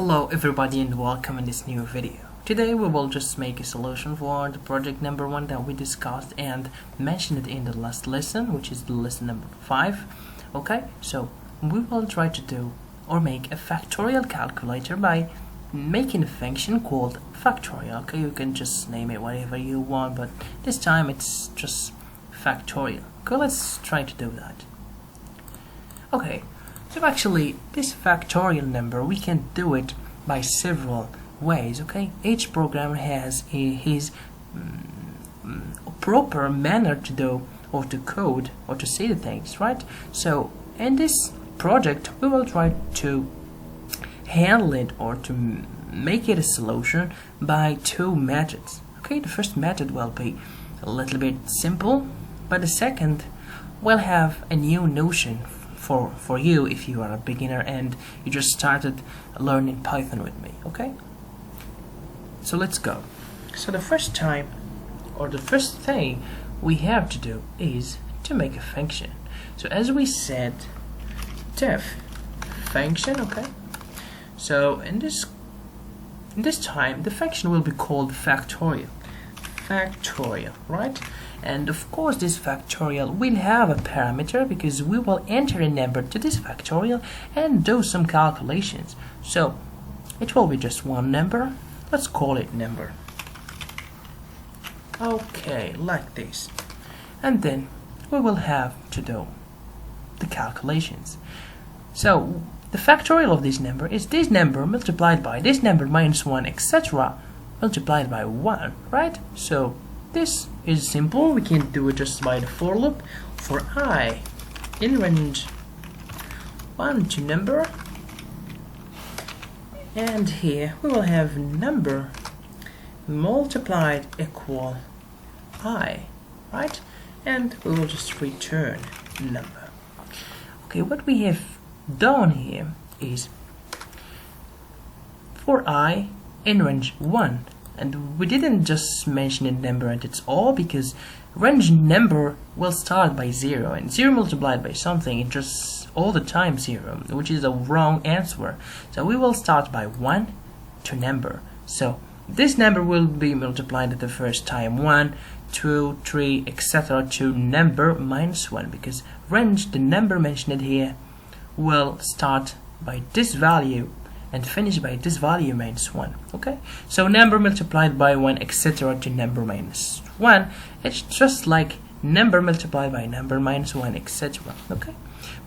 Hello everybody and welcome in this new video. Today we will just make a solution for the project number 1 that we discussed and mentioned it in the last lesson, which is the lesson number 5. Okay, so we will try to do or make a factorial calculator by making a function called factorial. Okay, you can just name it whatever you want, but this time it's just factorial. Okay, let's try to do that. Okay. So actually, this factorial number, we can do it by several ways, okay? Each programmer has his proper manner to do or to code or to see the things, right? So in this project, we will try to handle it or to make it a solution by two methods, okay? The first method will be a little bit simple, but the second will have a new notion for you if you are a beginner and you just started learning Python with me, okay? So let's go. So the first thing we have to do is to make a function. So as we said, def function, okay? So in this time the function will be called factorial, right? And of course this factorial will have a parameter because we will enter a number to this factorial and do some calculations. So it will be just one number. Let's call it number. Okay, like this. And then we will have to do the calculations. So the factorial of this number is this number multiplied by this number minus 1, etc. multiplied by 1, right? So this is simple. We can do it just by the for loop. For I in range 1 to number, and here we will have number multiplied equal I, right? And we will just return number. Okay, what we have done here is for I in range 1, and we didn't just mention a number and it's all because range number will start by 0, and 0 multiplied by something is just all the time 0, which is a wrong answer. So we will start by 1 to number. So this number will be multiplied at the first time 1, 2, 3, etc. to number minus 1, because range, the number mentioned here, will start by this value and finish by this value minus 1, okay? So number multiplied by 1, etc. to number minus 1, it's just like number multiplied by number minus 1, etc. okay?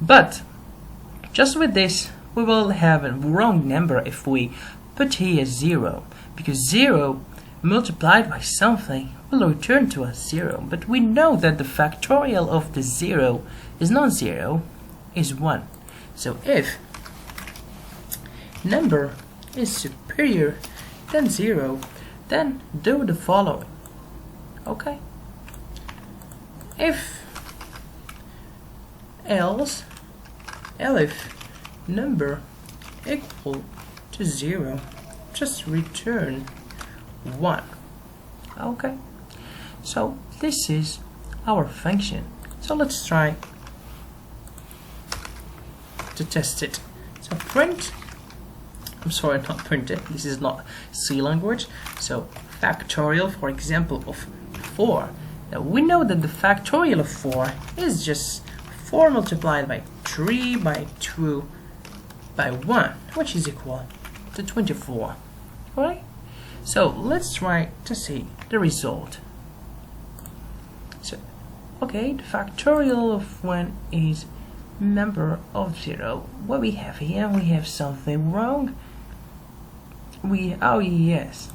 But just with this, we will have a wrong number if we put here 0, because 0 multiplied by something will return to us 0, but we know that the factorial of the 0 is not 0, is 1. So if number is superior than 0, then do the following, okay? Else if number equal to 0, just return 1, okay? So this is our function. So let's try to test it. So print, I'm sorry, not print it, this is not C language. So factorial, for example, of 4. Now we know that the factorial of 4 is just 4 multiplied by 3 by 2 by 1, which is equal to 24. Alright? So let's try to see the result. So, okay, the factorial of 1 is number of 0. What we have here, we have something wrong. Oh yes,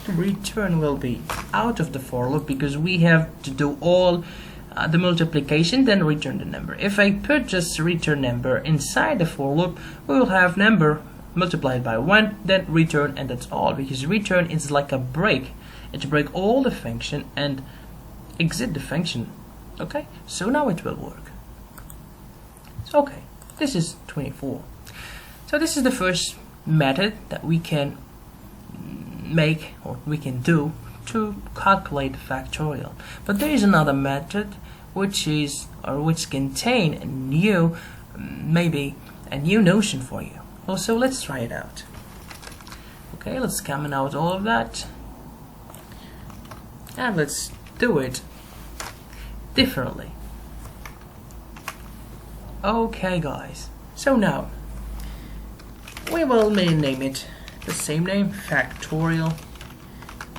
the return will be out of the for loop because we have to do all the multiplication, then return the number. If I put just return number inside the for loop, we will have number multiplied by 1, then return, and that's all, because return is like a break. It break all the function and exit the function. Okay, so now it will work. So, okay, this is 24. So this is the first method that we can make or we can do to calculate the factorial. But there is another method which contain a new, maybe a new notion for you. Also, let's try it out. Okay, let's comment out all of that. And let's do it differently. Okay guys, so now we will name it the same name, Factorial,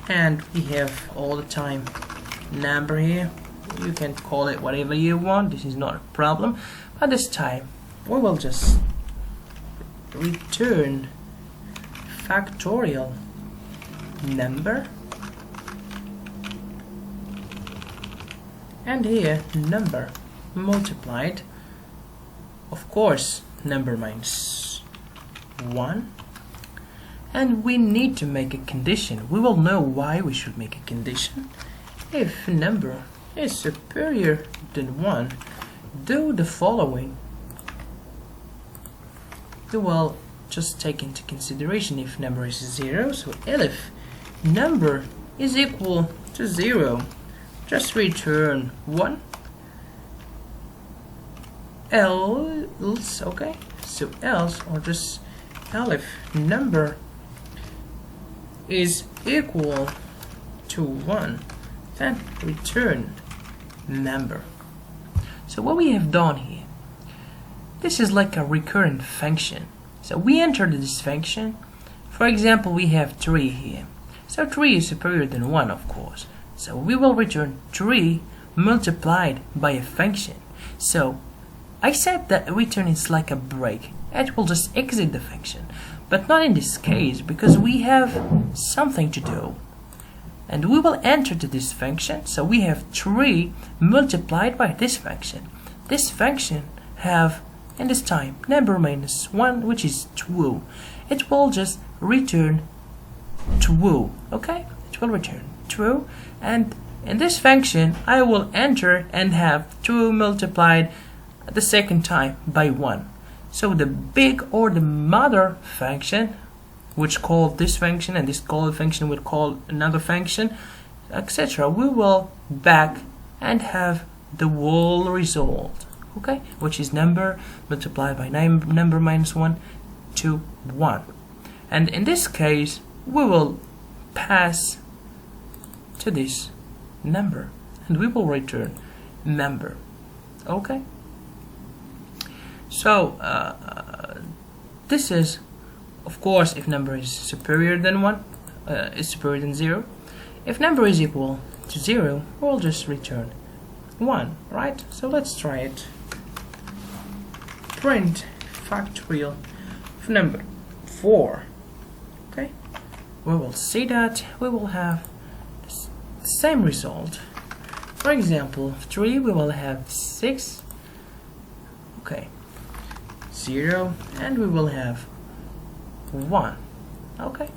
and we have all the time number here. You can call it whatever you want, this is not a problem, but this time we will just return Factorial number, and here number multiplied, of course number minus 1, and we need to make a condition. We will know why we should make a condition. If number is superior than 1, do the following. You will just take into consideration if number is 0, so if number is equal to 0, just return 1, else, okay, so else, or just if number is equal to 1, then return number. So what we have done here, this is like a recurrent function. So we entered this function. For example, we have 3 here. So 3 is superior than 1, of course. So we will return 3 multiplied by a function. So I said that return is like a break. It will just exit the function. But not in this case, because we have something to do. And we will enter to this function. So we have 3 multiplied by this function. This function have, in this time, number minus 1, which is true. It will just return true. Okay? It will return true. And in this function, I will enter and have 2 multiplied the second time by 1. So the big or the mother function, which called this function, and this called function will call another function, etc., we will back and have the whole result, okay, which is number multiplied by number minus 1 to 1. And in this case, we will pass to this number, and we will return number, okay. So this is, of course, if number is superior than 1, is superior than 0. If number is equal to 0, we'll just return 1, right? So let's try it. Print factorial of number 4. Okay, we will see that we will have the same result. For example, 3 we will have 6. Okay, 0, and we will have 1. Okay,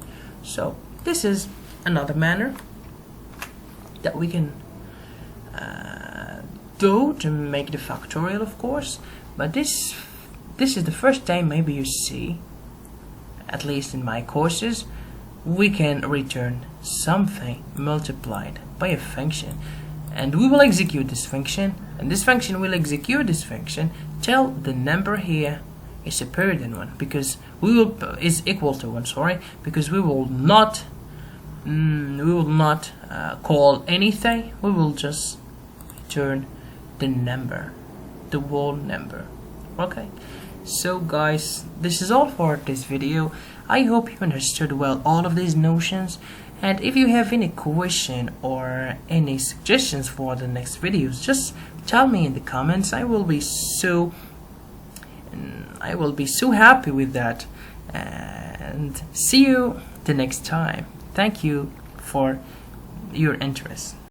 so this is another manner that we can do to make the factorial, of course, but this is the first time maybe you see, at least in my courses, we can return something multiplied by a function, and we will execute this function, and this function will execute this function till the number here is superior than 1, because we will is equal to 1, sorry, because we will not call anything, we will just return the number, the whole number. Okay, so guys, this is all for this video. I hope you understood well all of these notions, and if you have any question or any suggestions for the next videos, just tell me in the comments. I will be so happy with that, and see you the next time. Thank you for your interest.